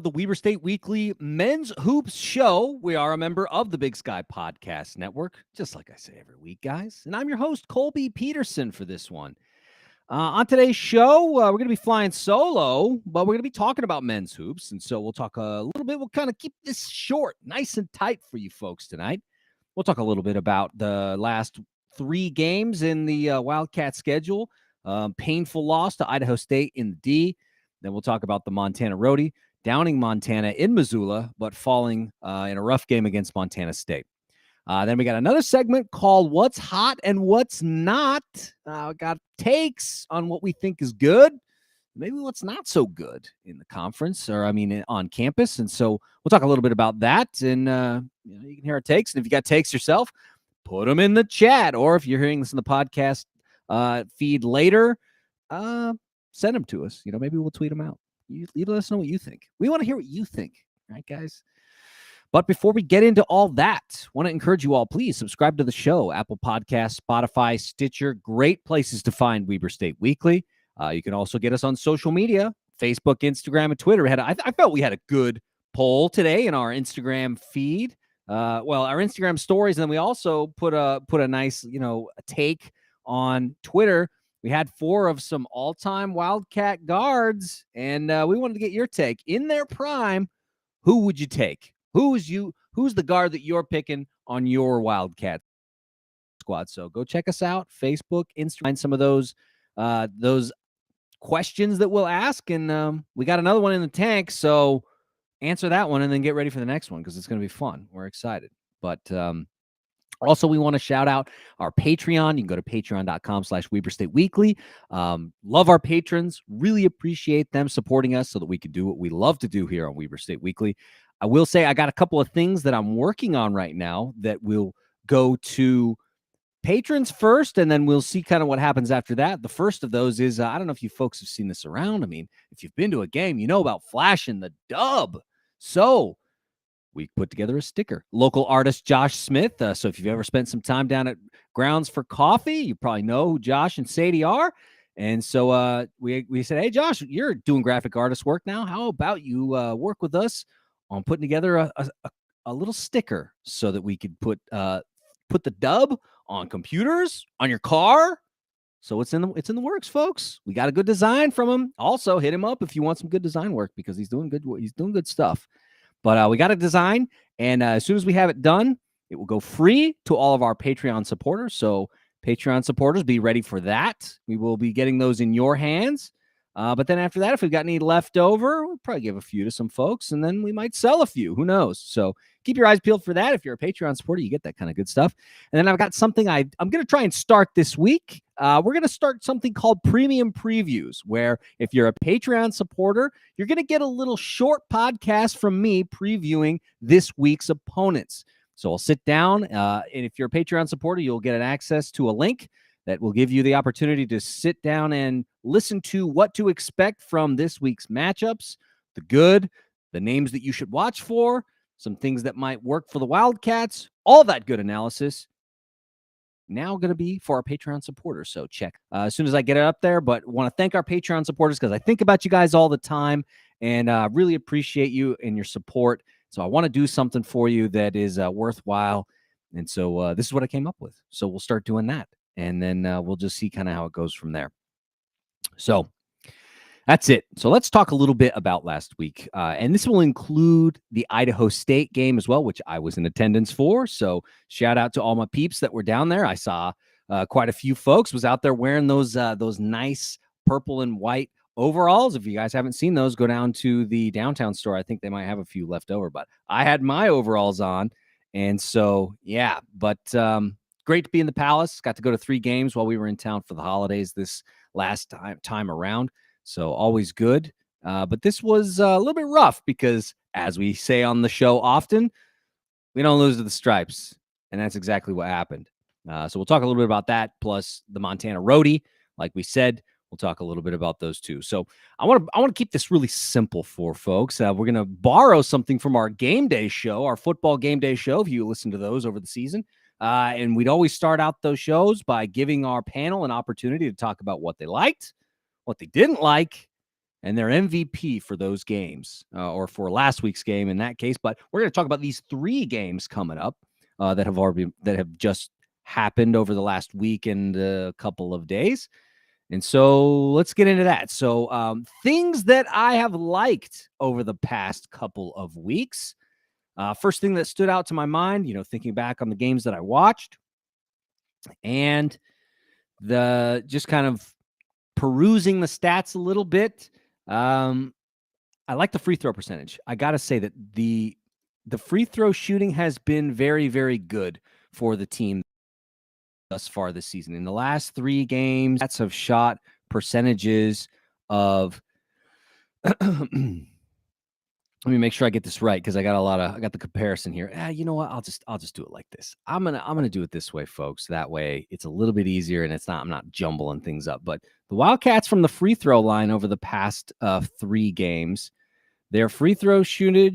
The Weber State Weekly Men's Hoops Show. We are a member of the Big Sky Podcast Network, just like I say every week, guys. And I'm your host, Colby Peterson, for this one. On today's show, we're going to be flying solo, but we're going to be talking about men's hoops. And so we'll talk a little bit. We'll kind of keep this short, nice and tight for you folks tonight. We'll talk a little bit about the last 3 games in the Wildcat schedule. Painful loss to Idaho State in the D. Then we'll talk about the Montana roadie, downing Montana in Missoula, but falling in a rough game against Montana State. Then we got another segment called What's Hot and What's Not. We got takes on what we think is good, maybe what's not so good in the conference, or on campus. And so we'll talk a little bit about that, and you can hear our takes. And if you got takes yourself, put them in the chat, or if you're hearing this in the podcast feed later, send them to us. Maybe we'll tweet them out. You let us know what you think. We want to hear what you think, right, guys? But before we get into all that, I want to encourage you all, please subscribe to the show. Apple Podcasts, Spotify, Stitcher, great places to find Weber State Weekly. You can also get us on social media, Facebook, Instagram, and Twitter. I felt we had a good poll today in our Instagram feed. Our Instagram stories, and then we also put a nice, a take on Twitter. We had 4 of some all-time Wildcat guards, and we wanted to get your take. In their prime, who would you take? Who's the guard that you're picking on your Wildcat squad? So go check us out, Facebook, Instagram, some of those questions that we'll ask, and we got another one in the tank, so answer that one and then get ready for the next one because it's going to be fun. We're excited. But also, we want to shout out our Patreon. You can go to patreon.com/Weber State Weekly. Love our patrons. Really appreciate them supporting us so that we can do what we love to do here on Weber State Weekly. I will say I got a couple of things that I'm working on right now that will go to patrons first, and then we'll see kind of what happens after that. The first of those is, I don't know if you folks have seen this around. If you've been to a game, you know about flashing the dub. So we put together a sticker. Local artist Josh Smith. So if you've ever spent some time down at Grounds for Coffee, you probably know who Josh and Sadie are. And so we said, hey, Josh, you're doing graphic artist work now. How about you work with us on putting together a little sticker so that we could put the dub on computers, on your car. So it's in the works, folks. We got a good design from him. Also, hit him up if you want some good design work because he's doing good stuff. But we got a design, and as soon as we have it done, it will go free to all of our Patreon supporters. So Patreon supporters, be ready for that. We will be getting those in your hands. But then after that, if we've got any left over, we'll probably give a few to some folks, and then we might sell a few. Who knows? So keep your eyes peeled for that. If you're a Patreon supporter, you get that kind of good stuff. And then I've got something I'm going to try and start this week. We're going to start something called Premium Previews, where if you're a Patreon supporter, you're going to get a little short podcast from me previewing this week's opponents. So I'll sit down, and if you're a Patreon supporter, you'll get an access to a link that will give you the opportunity to sit down and listen to what to expect from this week's matchups, the good, the names that you should watch for, some things that might work for the Wildcats, all that good analysis. Now going to be for our Patreon supporters. So check as soon as I get it up there. But want to thank our Patreon supporters because I think about you guys all the time and really appreciate you and your support. So I want to do something for you that is worthwhile. And so this is what I came up with. So we'll start doing that. And then we'll just see kind of how it goes from there. So that's it. So let's talk a little bit about last week. And this will include the Idaho State game as well, which I was in attendance for. So shout out to all my peeps that were down there. I saw quite a few folks was out there wearing those nice purple and white overalls. If you guys haven't seen those, go down to the downtown store. I think they might have a few left over, but I had my overalls on. And so, yeah, but great to be in the Palace. Got to go to 3 games while we were in town for the holidays this last time around. So always good. But this was a little bit rough because, as we say on the show often, we don't lose to the Stripes. And that's exactly what happened. So we'll talk a little bit about that, plus the Montana roadie. Like we said, we'll talk a little bit about those too. So I want to keep this really simple for folks. We're going to borrow something from our game day show, our football game day show, if you listen to those over the season. And we'd always start out those shows by giving our panel an opportunity to talk about what they liked, what they didn't like, and their MVP for those games, or for last week's game in that case. But we're going to talk about these 3 games coming up that have just happened over the last week and a couple of days. And so let's get into that. So things that I have liked over the past couple of weeks. First thing that stood out to my mind, thinking back on the games that I watched and just kind of perusing the stats a little bit. I like the free throw percentage. I got to say that the free throw shooting has been very, very good for the team thus far this season. In the last 3 games, Cats have shot percentages of let me make sure I get this right, because I got the comparison here. You know what? I'll just do it like this. I'm gonna do it this way, folks. That way it's a little bit easier and I'm not jumbling things up. But the Wildcats from the free throw line over the past 3 games, their free throw shooting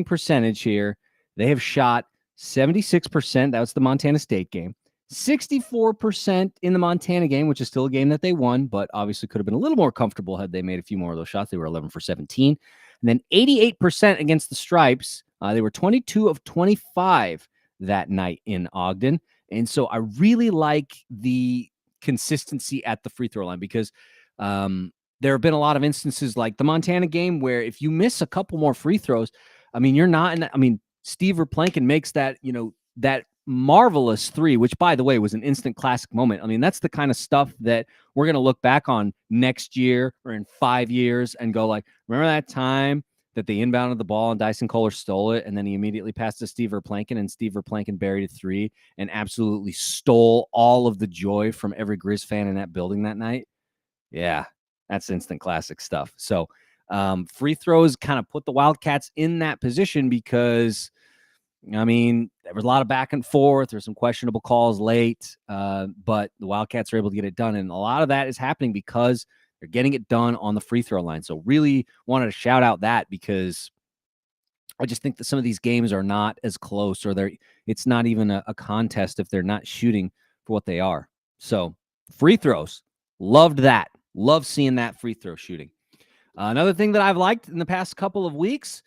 percentage here, they have shot 76%. That was the Montana State game. 64% in the Montana game, which is still a game that they won, but obviously could have been a little more comfortable had they made a few more of those shots. They were 11 for 17. And then 88% against the Stripes. They were 22 of 25 that night in Ogden. And so I really like the consistency at the free throw line, because there have been a lot of instances like the Montana game where if you miss a couple more free throws, you're not in that. Steve Verplanken makes that, that marvelous 3, which, by the way, was an instant classic moment. That's the kind of stuff that we're going to look back on next year or in 5 years and go like, remember that time that they inbounded the ball and Dyson Kohler stole it, and then he immediately passed to Steve Verplanken, and Steve Verplanken buried a 3 and absolutely stole all of the joy from every Griz fan in that building that night? Yeah, that's instant classic stuff. So free throws kind of put the Wildcats in that position because, there was a lot of back and forth. There's some questionable calls late, but the Wildcats are able to get it done. And a lot of that is happening because they're getting it done on the free throw line. So really wanted to shout out that, because I just think that some of these games are not as close, or it's not even a contest if they're not shooting for what they are. So free throws, loved that. Love seeing that free throw shooting. Another thing that I've liked in the past couple of weeks,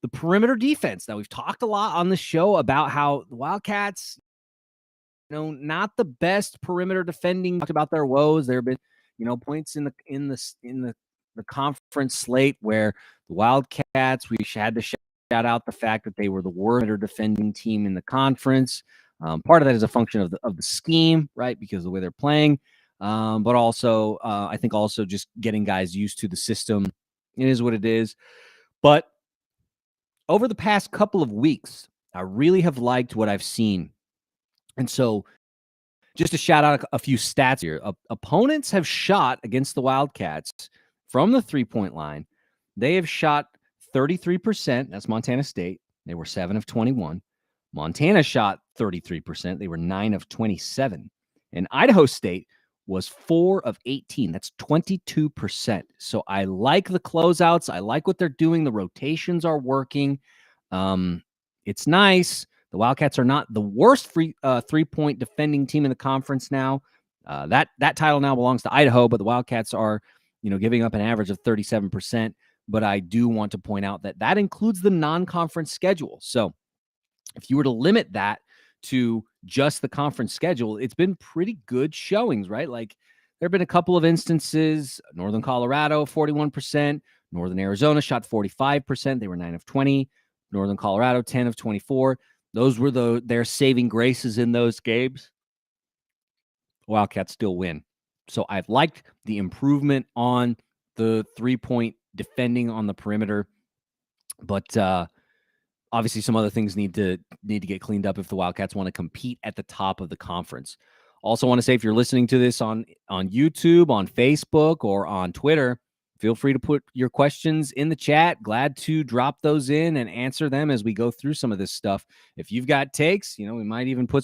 the perimeter defense. Now, we've talked a lot on the show about how the Wildcats, not the best perimeter defending. Talked about their woes. There have been, points in the conference slate where the Wildcats, we had to shout out the fact that they were the worst perimeter defending team in the conference. Part of that is a function of the scheme, right? Because of the way they're playing. But also, I think also just getting guys used to the system. It is what it is. But over the past couple of weeks, I really have liked what I've seen. And so just to shout out a few stats here, opponents have shot against the Wildcats from the 3-point line. They have shot 33%. That's Montana State. They were 7 of 21. Montana shot 33%. They were 9 of 27. And Idaho State was 4 of 18. That's 22%. So I like the closeouts. I like what they're doing. The rotations are working. It's nice. The Wildcats are not the worst 3-point defending team in the conference now. That title now belongs to Idaho, but the Wildcats are, giving up an average of 37%. But I do want to point out that includes the non-conference schedule. So if you were to limit that to just the conference schedule, it's been pretty good showings, right? Like there have been a couple of instances. Northern Colorado, 41%. Northern Arizona shot 45%. They were 9 of 20. Northern Colorado, 10 of 24. Those were their saving graces in those games. Wildcats still win. So I've liked the improvement on the 3-point defending on the perimeter, but obviously some other things need to get cleaned up if the Wildcats want to compete at the top of the conference. Also want to say, if you're listening to this on YouTube, on Facebook, or on Twitter, feel free to put your questions in the chat. Glad to drop those in and answer them as we go through some of this stuff. If you've got takes, we might even put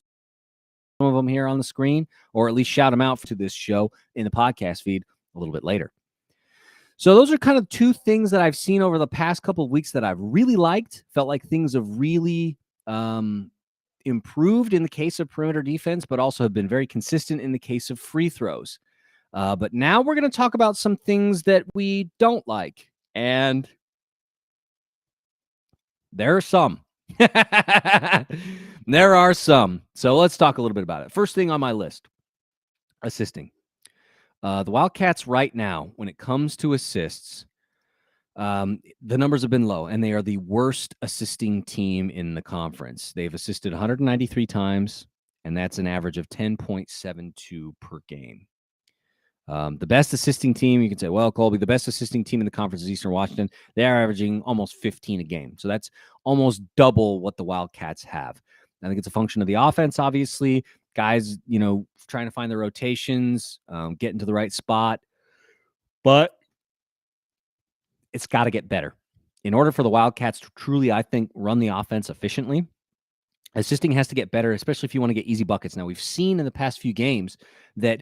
some of them here on the screen, or at least shout them out to this show in the podcast feed a little bit later. So those are kind of 2 things that I've seen over the past couple of weeks that I've really liked. Felt like things have really improved in the case of perimeter defense, but also have been very consistent in the case of free throws. But now we're going to talk about some things that we don't like. And there are some. There are some. So let's talk a little bit about it. First thing on my list, assisting. The Wildcats right now, when it comes to assists, the numbers have been low, and they are the worst assisting team in the conference. They've assisted 193 times, and that's an average of 10.72 per game. The best assisting team, you can say, well, Colby, the best assisting team in the conference is Eastern Washington. They are averaging almost 15 a game. So that's almost double what the Wildcats have. I think it's a function of the offense, obviously. Guys, trying to find the rotations, getting to the right spot. But it's got to get better. In order for the Wildcats to truly, I think, run the offense efficiently, assisting has to get better, especially if you want to get easy buckets. Now, we've seen in the past few games that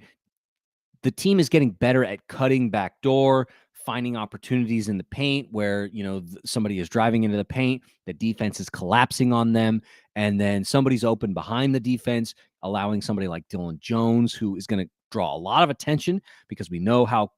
the team is getting better at cutting back door, finding opportunities in the paint where, somebody is driving into the paint, the defense is collapsing on them, and then somebody's open behind the defense, allowing somebody like Dylan Jones, who is going to draw a lot of attention because we know how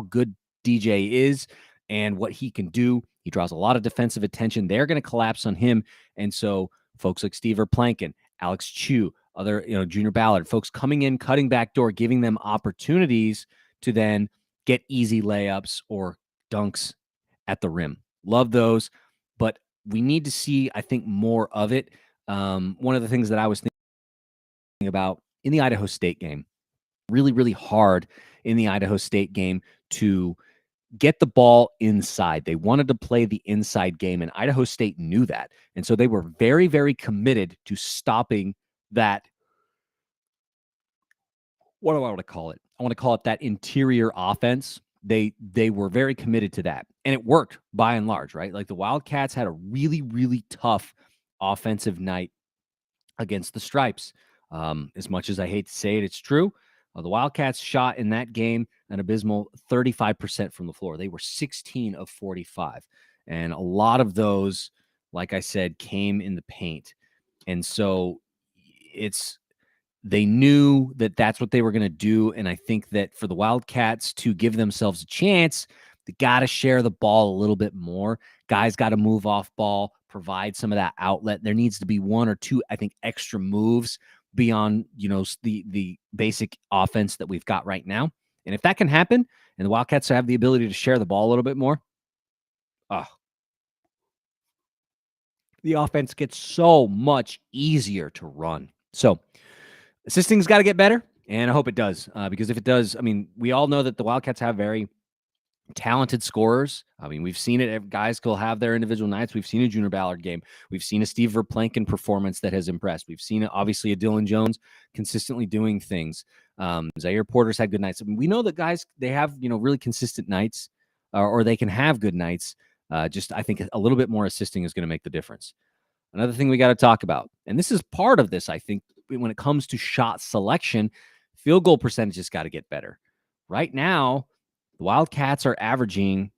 good DJ is and what he can do. He draws a lot of defensive attention. They're going to collapse on him. And so folks like Steve Verplanken, Alex Chu, other, Junior Ballard, folks coming in, cutting back door, giving them opportunities to then get easy layups or dunks at the rim. Love those, but we need to see, I think, more of it. One of the things that I was thinking about in the Idaho State game, really, really hard in the Idaho State game to get the ball inside. They wanted to play the inside game, and Idaho State knew that. And so they were very, very committed to stopping that. What do I want to call it? I want to call it that interior offense. They were very committed to that, and it worked by and large, right? Like the Wildcats had a really, really tough offensive night against the Stripes. As much as I hate to say it, it's true. The Wildcats shot in that game an abysmal 35% from the floor. They were 16 of 45. And a lot of those, like I said, came in the paint. And so they knew that that's what they were going to do. And I think that for the Wildcats to give themselves a chance, they got to share the ball a little bit more. Guys got to move off ball, provide some of that outlet. There needs to be one or two, I think, extra moves beyond, the basic offense that we've got right now. And if that can happen and the Wildcats have the ability to share the ball a little bit more, the offense gets so much easier to run. So assisting's got to get better, and I hope it does, because if it does, I mean, we all know that the Wildcats have very talented scorers. I mean, we've seen it. Guys will have their individual nights. We've seen a Junior Ballard game. We've seen a Steve Verplanken performance that has impressed. We've seen, obviously, a Dylan Jones consistently doing things. Zaire Porter's had good nights. I mean, we know that guys, they have, really consistent nights, or they can have good nights. Just, I think a little bit more assisting is going to make the difference. Another thing we got to talk about, and this is part of this, I think, when it comes to shot selection, field goal percentage has got to get better. Right now, the Wildcats are averaging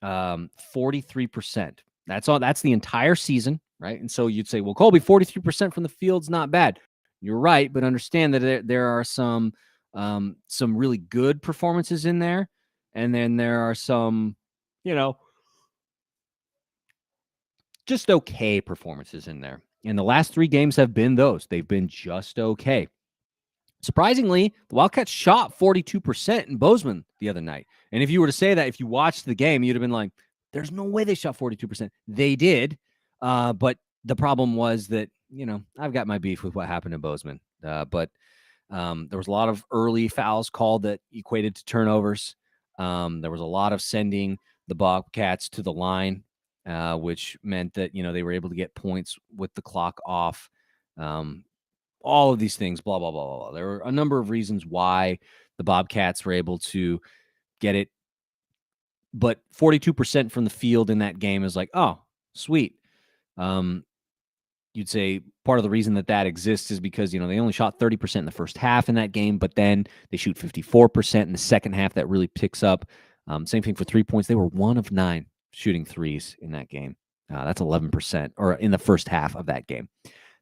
43%. That's all. That's the entire season, right? And so you'd say, well, Colby, 43% from the field's not bad. You're right, but understand that there are some really good performances in there, and then there are some, just okay performances in there. And the last 3 games have been those. They've been just okay. Surprisingly, the Wildcats shot 42% in Bozeman the other night. And if you were to say that, if you watched the game, you'd have been like, there's no way they shot 42%. They did. But the problem was that, I've got my beef with what happened in Bozeman. But there was a lot of early fouls called that equated to turnovers. There was a lot of sending the Bobcats to the line, which meant that, they were able to get points with the clock off. All of these things, blah, blah, blah, blah. There were a number of reasons why the Bobcats were able to get it. But 42% from the field in that game is like, oh, sweet. You'd say part of the reason that exists is because, they only shot 30% in the first half in that game, but then they shoot 54% in the second half. That really picks up. Same thing for 3 points. They were 1 of 9 shooting threes in that game. That's 11%, or in the first half of that game.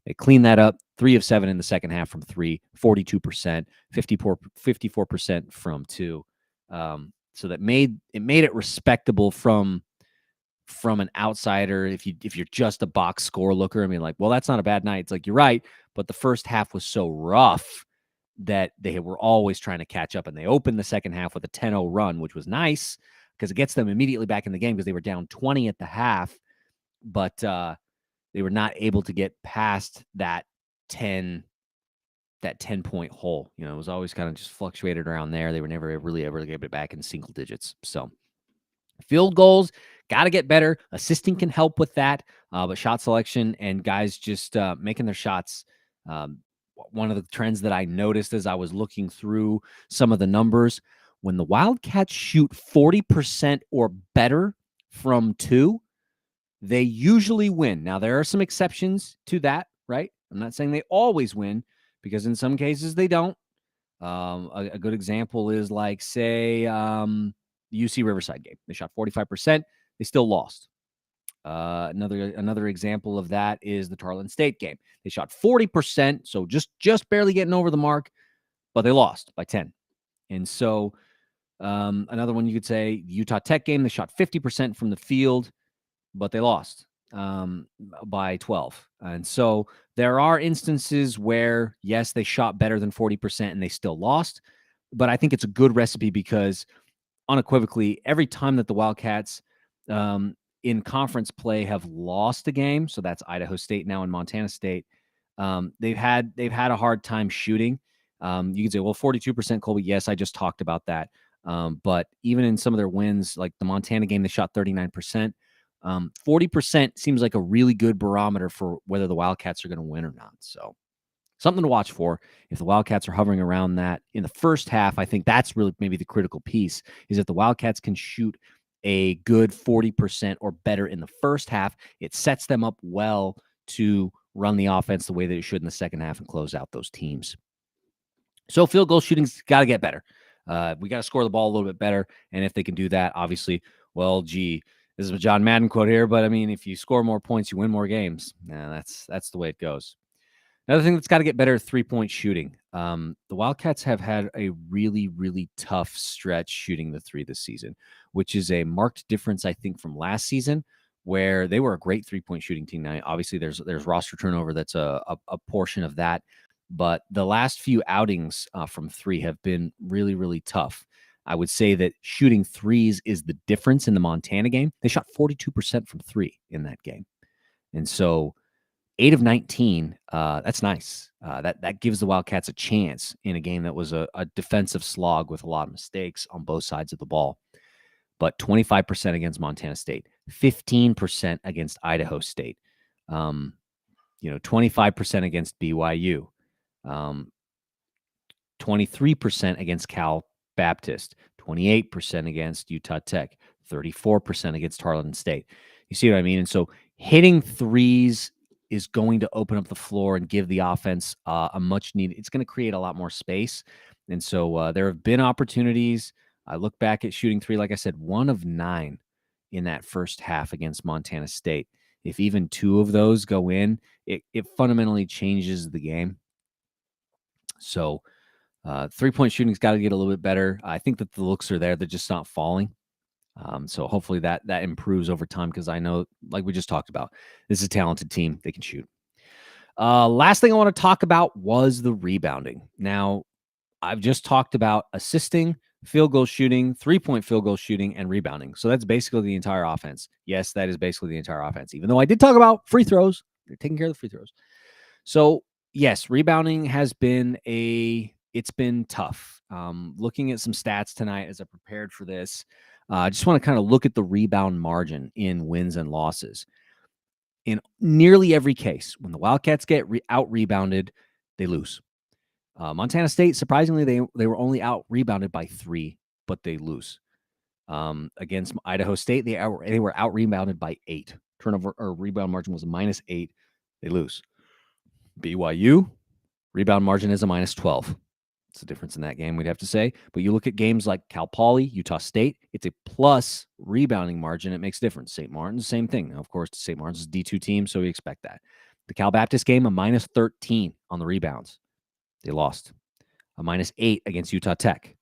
They cleaned that up. 3 of 7 in the second half from 3, 42%, 54% from 2. So that made it respectable from an outsider. If you're just a box score looker, I mean, like, well, that's not a bad night. It's like, you're right, but the first half was so rough that they were always trying to catch up, and they opened the second half with a 10-0 run, which was nice because it gets them immediately back in the game because they were down 20 at the half, but they were not able to get past that 10-point hole. It was always kind of just fluctuated around there. They were never really able to get it back in single digits. So field goals, got to get better. Assisting can help with that, but shot selection and guys just making their shots. One of the trends that I noticed as I was looking through some of the numbers, when the Wildcats shoot 40% or better from 2, they usually win. Now, there are some exceptions to that, right? I'm not saying they always win, because in some cases they don't. A good example is, like, say, the UC Riverside game. They shot 45%. They still lost. Another example of that is the Tarleton State game. They shot 40%, so just barely getting over the mark, but they lost by 10. And so another one you could say, the Utah Tech game, they shot 50% from the field, but they lost by 12. And so there are instances where, yes, they shot better than 40% and they still lost. But I think it's a good recipe because unequivocally, every time that the Wildcats in conference play have lost a game, so that's Idaho State now and Montana State, they've had a hard time shooting. You could say, well, 42%, Colby. Yes, I just talked about that. But even in some of their wins, like the Montana game, they shot 39%. 40% seems like a really good barometer for whether the Wildcats are going to win or not. So something to watch for. If the Wildcats are hovering around that in the first half, I think that's really maybe the critical piece, is if the Wildcats can shoot a good 40% or better in the first half, it sets them up well to run the offense the way that it should in the second half and close out those teams. So field goal shooting's got to get better. We got to score the ball a little bit better. And if they can do that, obviously, well, gee, this is a John Madden quote here, but I mean, if you score more points, you win more games. That's the way it goes. Another thing that's got to get better, 3-point shooting. The Wildcats have had a really, really tough stretch shooting the 3 this season, which is a marked difference, I think, from last season, where they were a great 3-point shooting team. Now, obviously, there's roster turnover that's a portion of that, but the last few outings from 3 have been really, really tough. I would say that shooting threes is the difference in the Montana game. They shot 42% from 3 in that game. And so 8 of 19, that's nice. That gives the Wildcats a chance in a game that was a defensive slog with a lot of mistakes on both sides of the ball. But 25% against Montana State, 15% against Idaho State, 25% against BYU, 23% against Cal Baptist, 28% against Utah Tech, 34% against Tarleton State. You see what I mean? And so hitting threes is going to open up the floor and give the offense a much needed. It's going to create a lot more space. And so there have been opportunities. I look back at shooting 3, like I said, 1 of 9 in that first half against Montana State. If even 2 of those go in, it fundamentally changes the game. So 3-point shooting's got to get a little bit better. I think that the looks are there. They're just not falling. So hopefully that improves over time, because I know, like we just talked about, this is a talented team. They can shoot. Last thing I want to talk about was the rebounding. Now, I've just talked about assisting, field goal shooting, 3-point field goal shooting, and rebounding. So that's basically the entire offense. Yes, that is basically the entire offense, even though I did talk about free throws. They're taking care of the free throws. So yes, rebounding has been it's been tough. Looking at some stats tonight as I prepared for this, I just want to kind of look at the rebound margin in wins and losses. In nearly every case, when the Wildcats get out-rebounded, they lose. Montana State, surprisingly, they were only out-rebounded by 3, but they lose. Against Idaho State, they were out-rebounded by 8. Turnover or rebound margin was a -8. They lose. BYU, rebound margin is a -12. It's the difference in that game, we'd have to say. But you look at games like Cal Poly, Utah State, it's a plus rebounding margin. It makes a difference. St. Martin's, same thing. Now, of course, St. Martin's is a D2 team, so we expect that. The Cal Baptist game, a minus 13 on the rebounds. They lost. A minus 8 against Utah Tech.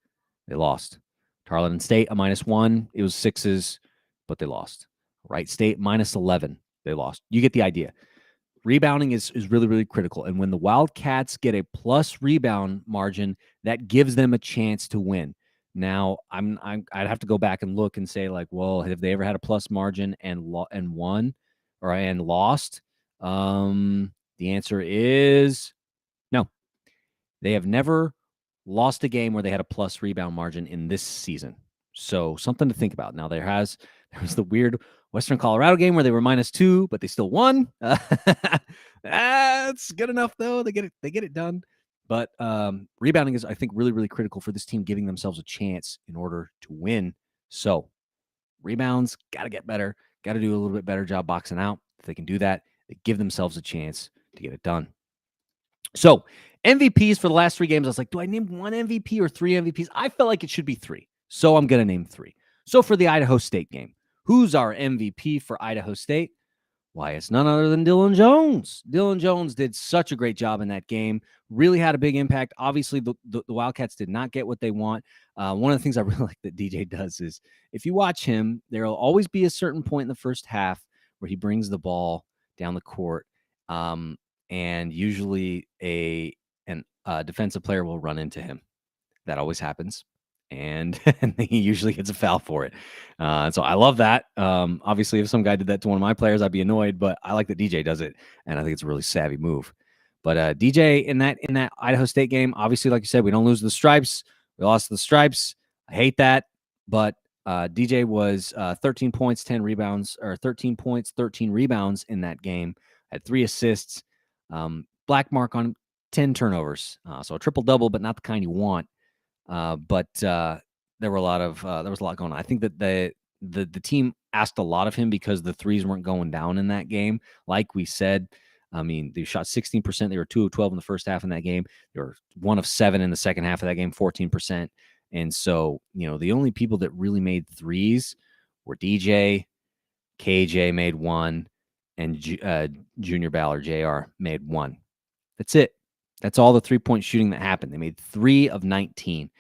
They lost. Tarleton State, a minus 1. It was sixes, but they lost. Wright State, minus 11. They lost. You get the idea. Rebounding is really, really critical. And when the Wildcats get a plus rebound margin, that gives them a chance to win. Now, I'd have to go back and look and say, like, well, have they ever had a plus margin and won and lost? The answer is no. They have never lost a game where they had a plus rebound margin in this season. So something to think about. Now, there was the weird Western Colorado game where they were minus 2, but they still won. That's good enough, though. They get it done. But rebounding is, I think, really, really critical for this team, giving themselves a chance in order to win. So rebounds, got to get better. Got to do a little bit better job boxing out. If they can do that, they give themselves a chance to get it done. So MVPs for the last 3 games, I was like, do I name 1 MVP or 3 MVPs? I felt like it should be 3. So I'm going to name 3. So for the Idaho State game, who's our MVP for Idaho State? Why, it's none other than Dylan Jones. Dylan Jones did such a great job in that game. Really had a big impact. Obviously, the Wildcats did not get what they want. One of the things I really like that DJ does is if you watch him, there will always be a certain point in the first half where he brings the ball down the court. And usually a defensive player will run into him. That always happens. And he usually gets a foul for it. So I love that. Obviously, if some guy did that to one of my players, I'd be annoyed, but I like that DJ does it. And I think it's a really savvy move. But DJ in that Idaho State game, obviously, like you said, we don't lose the stripes. We lost the stripes. I hate that. But DJ was 13 points, 10 rebounds, or 13 points, 13 rebounds in that game. Had 3 assists. Black mark on 10 turnovers. So a triple-double, but not the kind you want. But there was a lot going on. I think that the team asked a lot of him because the threes weren't going down in that game. Like we said, I mean, they shot 16%. They were 2 of 12 in the first half in that game. They were 1 of 7 in the second half of that game, 14%. And so, the only people that really made threes were DJ, KJ made 1, and Junior Ballard, JR, made 1. That's it. That's all the 3-point shooting that happened. They made 3 of 19.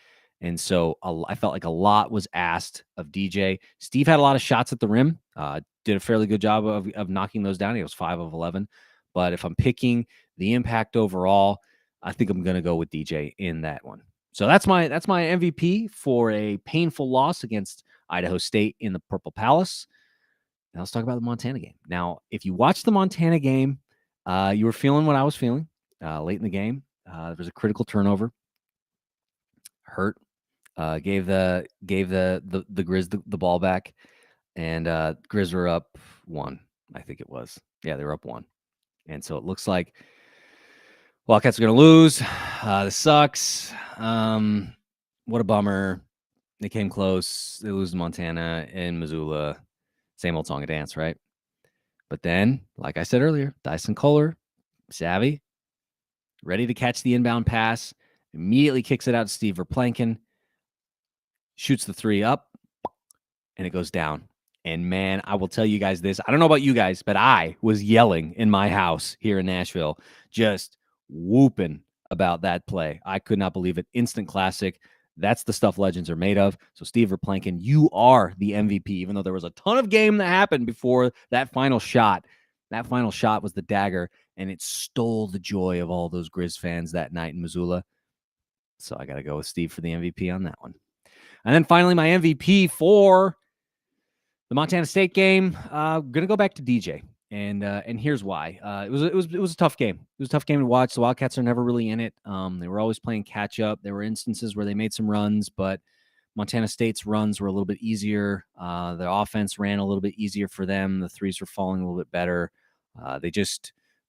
And so I felt like a lot was asked of DJ. Steve had a lot of shots at the rim. Did a fairly good job of knocking those down. He was 5 of 11. But if I'm picking the impact overall, I think I'm going to go with DJ in that one. So that's my MVP for a painful loss against Idaho State in the Purple Palace. Now let's talk about the Montana game. Now, if you watched the Montana game, you were feeling what I was feeling late in the game. There was a critical turnover. Hurt. Gave the Griz the ball back, and Griz were up 1. I think it was. Yeah, they were up 1, and so it looks like Wildcats are going to lose. This sucks. What a bummer. They came close. They lose to Montana and Missoula. Same old song and dance, right? But then, like I said earlier, Dyson Kohler, savvy, ready to catch the inbound pass, immediately kicks it out to Steve Verplanken, shoots the 3 up, and it goes down. And man, I will tell you guys this. I don't know about you guys, but I was yelling in my house here in Nashville, just whooping about that play. I could not believe it. Instant classic. That's the stuff legends are made of. So Steve Verplanken, you are the MVP, even though there was a ton of game that happened before that final shot. That final shot was the dagger, and it stole the joy of all those Griz fans that night in Missoula. So I got to go with Steve for the MVP on that one. And then finally, my MVP for the Montana State game, going to go back to DJ. And here's why. It was a tough game. It was a tough game to watch. The Wildcats are never really in it. They were always playing catch up. There were instances where they made some runs, but Montana State's runs were a little bit easier. The offense ran a little bit easier for them. The threes were falling a little bit better. They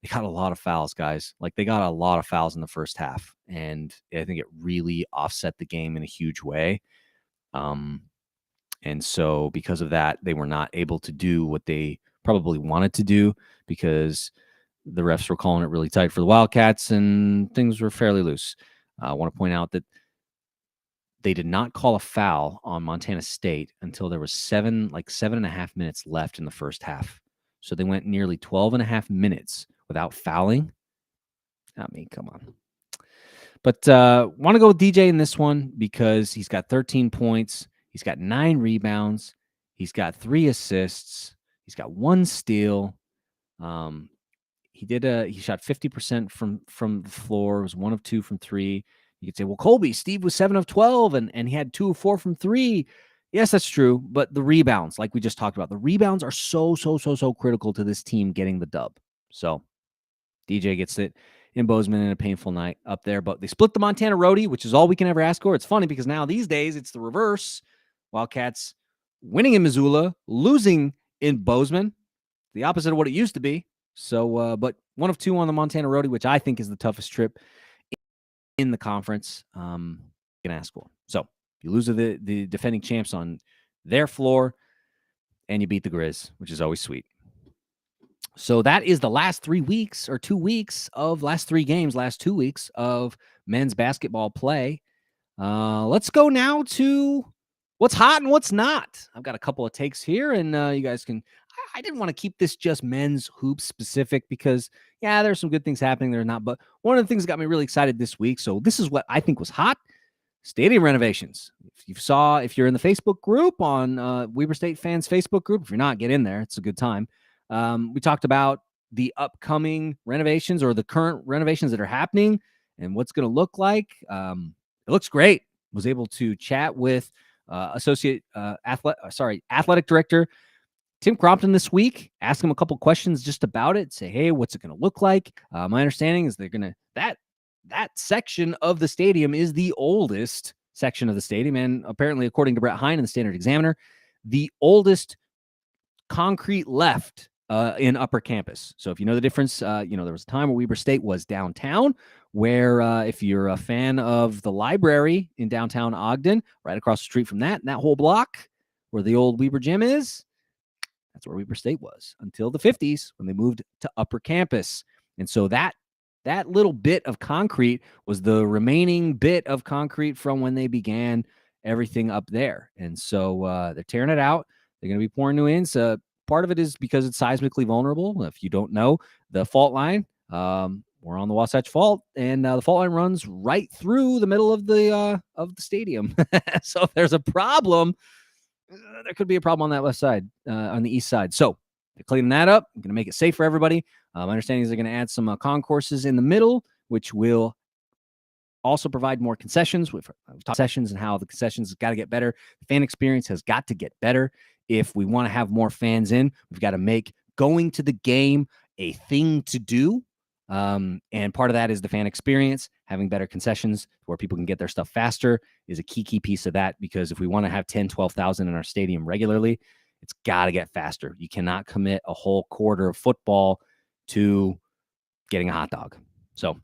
got a lot of fouls, guys. Like, they got a lot of fouls in the first half, and I think it really offset the game in a huge way. And so because of that, they were not able to do what they probably wanted to do because the refs were calling it really tight for the Wildcats and things were fairly loose. I want to point out that they did not call a foul on Montana State until there was 7.5 minutes left in the first half. So they went nearly 12.5 minutes without fouling. I mean, come on. But want to go with DJ in this one because he's got 13 points. He's got 9 rebounds. He's got 3 assists. He's got 1 steal. He shot 50% from the floor. It was 1 of 2 from 3. You could say, well, Colby, Steve was 7 of 12 and he had 2 of 4 from 3. Yes, that's true. But the rebounds, like we just talked about, the rebounds are so critical to this team getting the dub. So DJ gets it in Bozeman in a painful night up there. But they split the Montana roadie, which is all we can ever ask for. It's funny because now these days it's the reverse. Wildcats winning in Missoula, losing in Bozeman. The opposite of what it used to be. So, but 1 of 2 on the Montana roadie, which I think is the toughest trip in the conference. You can ask for. So you lose to the defending champs on their floor, and you beat the Griz, which is always sweet. So that is the last 3 weeks or 2 weeks of last 3 games, last 2 weeks of men's basketball play. Let's go now to what's hot and what's not. I've got a couple of takes here, and you guys can. I didn't want to keep this just men's hoops specific because, yeah, there's some good things happening there, not. But one of the things that got me really excited this week. So this is what I think was hot: stadium renovations. If you're in the Facebook group on Weber State fans Facebook group, if you're not, get in there. It's a good time. We talked about the upcoming renovations or the current renovations that are happening and what's going to look like. It looks great. Was able to chat with athletic director Tim Crompton this week, ask him a couple questions just about it. Say, hey, what's it going to look like? My understanding is they're going to that section of the stadium is the oldest section of the stadium, and apparently, according to Brett Hine in the Standard Examiner, the oldest concrete left in Upper Campus. So if you know the difference, there was a time where Weber State was downtown, where if you're a fan of the library in downtown Ogden, right across the street from that whole block where the old Weber gym is, that's where Weber State was until the 50s when they moved to Upper Campus. And so that little bit of concrete was the remaining bit of concrete from when they began everything up there. And so they're tearing it out. They're going to be pouring new in. So part of it is because it's seismically vulnerable. If you don't know, the fault line, we're on the Wasatch Fault, and the fault line runs right through the middle of the stadium. So if there's a problem, there could be a problem on that left side, on the east side. So they're cleaning that up. I'm going to make it safe for everybody. My understanding is they're going to add some concourses in the middle, which will also provide more concessions. We've talked concessions and how the concessions have got to get better. The fan experience has got to get better. If we want to have more fans in, we've got to make going to the game a thing to do. And part of that is the fan experience. Having better concessions where people can get their stuff faster is a key piece of that, because if we want to have 10, 12,000 in our stadium regularly, it's got to get faster. You cannot commit a whole quarter of football to getting a hot dog. So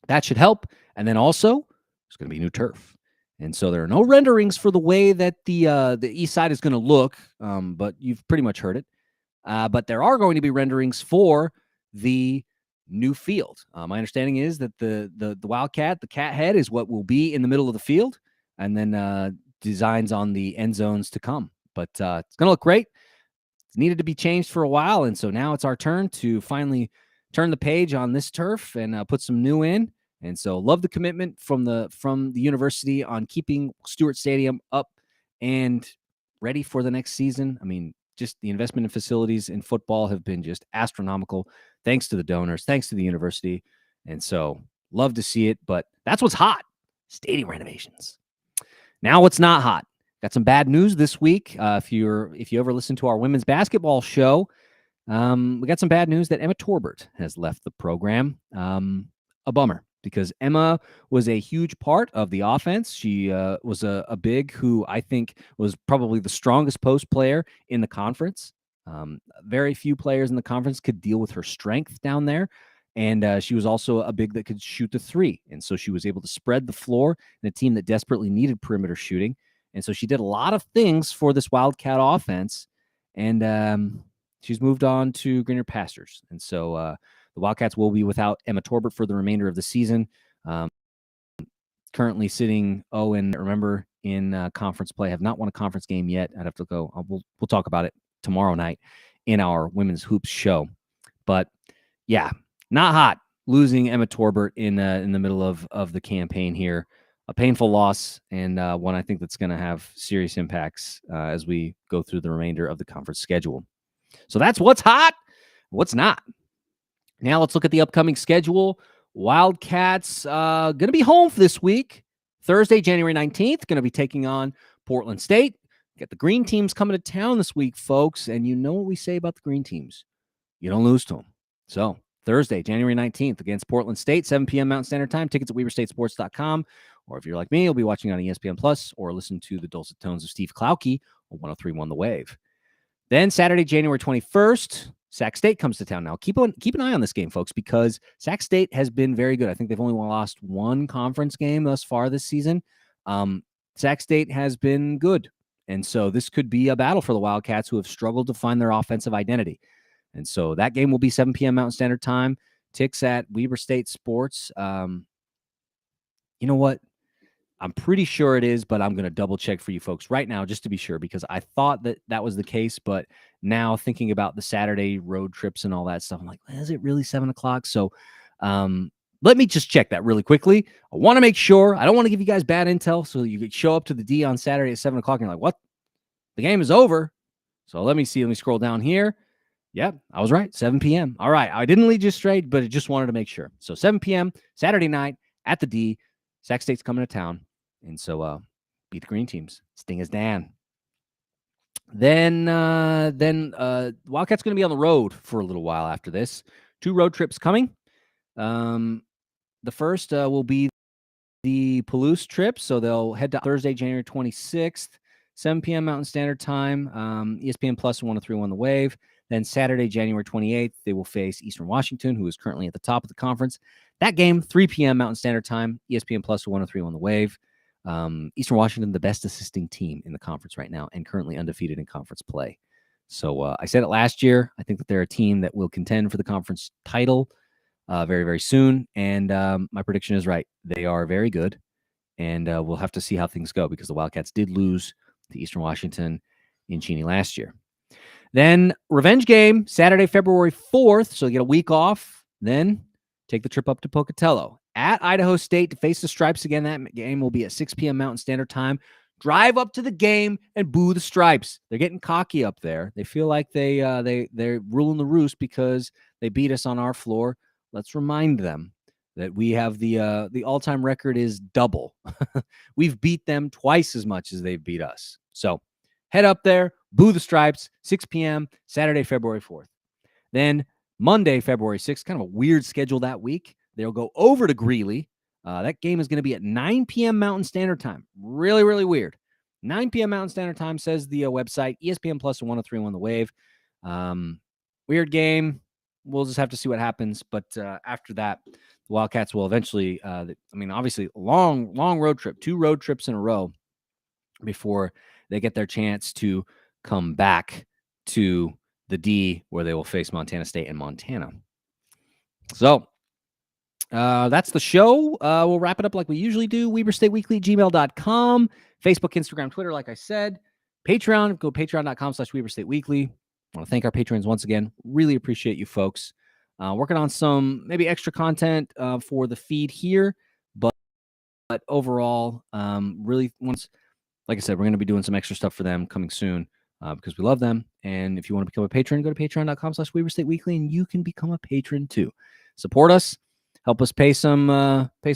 that should help. And then also, there's going to be new turf. And so there are no renderings for the way that the east side is going to look, but you've pretty much heard it. But there are going to be renderings for the new field. My understanding is that the Wildcat, the cat head, is what will be in the middle of the field, and then designs on the end zones to come. But it's going to look great. It's needed to be changed for a while, and so now it's our turn to finally turn the page on this turf and put some new in. And so love the commitment from the university on keeping Stewart Stadium up and ready for the next season. I mean, just the investment in facilities in football have been just astronomical, thanks to the donors, thanks to the university. And so love to see it, but that's what's hot: stadium renovations. Now what's not hot? Got some bad news this week. If you ever listen to our women's basketball show, we got some bad news that Emma Torbert has left the program. A bummer, because Emma was a huge part of the offense. She was a big who I think was probably the strongest post player in the conference. Very few players in the conference could deal with her strength down there. And she was also a big that could shoot the three. And so she was able to spread the floor in a team that desperately needed perimeter shooting. And so she did a lot of things for this Wildcat offense. And she's moved on to greener pastures. And so the Wildcats will be without Emma Torbert for the remainder of the season. Currently sitting 0-, remember, in conference play. Have not won a conference game yet. I'd have to go. We'll talk about it tomorrow night in our women's hoops show. But yeah, Not hot losing Emma Torbert in the middle of the campaign here. A painful loss, and one I think that's going to have serious impacts as we go through the remainder of the conference schedule. So that's what's hot, what's not. Now let's look at the upcoming schedule. Wildcats going to be home for this week. Thursday, January 19th, going to be taking on Portland State. Got the green teams coming to town this week, folks. And you know what we say about the green teams. You don't lose to them. So Thursday, January 19th against Portland State, 7 p.m. Mountain Standard Time. Tickets at WeberStateSports.com. Or if you're like me, you'll be watching on ESPN Plus or listen to the dulcet tones of Steve Klauke on 103.1 The Wave. Then Saturday, January 21st, Sac State comes to town. Now, keep an eye on this game, folks, because Sac State has been very good. I think they've only lost one conference game thus far this season. Sac State has been good. And so this could be a battle for the Wildcats, who have struggled to find their offensive identity. And so that game will be 7 p.m. Mountain Standard Time. Ticks at Weber State Sports. You know what? I'm pretty sure it is, but I'm going to double check for you folks right now just to be sure, because I thought that was the case. But now thinking about the Saturday road trips and all that stuff, I'm like, is it really 7 o'clock? So let me just check that really quickly. I want to make sure. I don't want to give you guys bad intel. So you could show up to the D on Saturday at 7 o'clock and you're like, what? The game is over. So let me see. Let me scroll down here. Yep, I was right. 7 p.m. All right. I didn't lead you straight, but I just wanted to make sure. So 7 p.m. Saturday night at the D. Sac State's coming to town. And so beat the green teams. Sting is Dan. Then Wildcats going to be on the road for a little while after this. 2 road trips coming. The first will be the Palouse trip. So they'll head to Thursday, January 26th, 7 p.m. Mountain Standard Time. ESPN Plus 103.1 The Wave. Then Saturday, January 28th, they will face Eastern Washington, who is currently at the top of the conference. That game, 3 p.m. Mountain Standard Time, ESPN Plus 103.1 The Wave. Eastern Washington, the best assisting team in the conference right now and currently undefeated in conference play. So I said it last year. I think that they're a team that will contend for the conference title very, very soon. And my prediction is right. They are very good. And we'll have to see how things go, because the Wildcats did lose to Eastern Washington in Cheney last year. Then revenge game, Saturday, February 4th. So you get a week off. Then take the trip up to Pocatello at Idaho State to face the Stripes again. That game will be at 6 p.m. Mountain Standard Time. Drive up to the game and boo the Stripes. They're getting cocky up there. They feel like they're ruling the roost because they beat us on our floor. Let's remind them that we have the all-time record is double. We've beat them twice as much as they've beat us. So head up there, boo the Stripes, 6 p.m., Saturday, February 4th. Then Monday, February 6th, kind of a weird schedule that week. They'll go over to Greeley. That game is going to be at 9 p.m. Mountain Standard Time. Really, really weird. 9 p.m. Mountain Standard Time, says the website, ESPN Plus and 103.1 The Wave. Weird game. We'll just have to see what happens. But after that, the Wildcats will eventually, obviously, long road trip, 2 road trips in a row before they get their chance to come back to the D, where they will face Montana State and Montana. So that's the show. We'll wrap it up like we usually do. WeberStateWeekly@gmail.com. Facebook, Instagram, Twitter, like I said. Patreon, go patreon.com/WeberStateWeekly. I want to thank our patrons once again. Really appreciate you folks. Working on some maybe extra content for the feed here, but overall, really once, like I said, we're going to be doing some extra stuff for them coming soon because we love them. And if you want to become a patron, go to patreon.com/WeberStateWeekly and you can become a patron too. Support us, help us pay some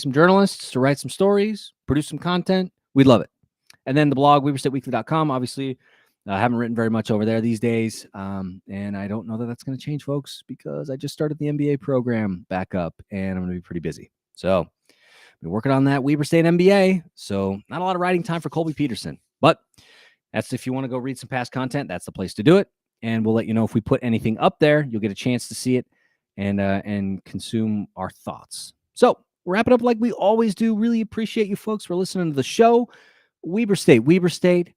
journalists to write some stories, produce some content. We'd love it. And then the blog, WeberStateWeekly.com. Obviously, I haven't written very much over there these days. And I don't know that that's going to change, folks, because I just started the MBA program back up and I'm going to be pretty busy. So been working on that Weber State MBA. So not a lot of writing time for Colby Peterson, but that's, if you want to go read some past content, that's the place to do it. And we'll let you know if we put anything up there. You'll get a chance to see it and consume our thoughts. So we'll wrap it up like we always do. Really appreciate you folks for listening to the show. Weber State,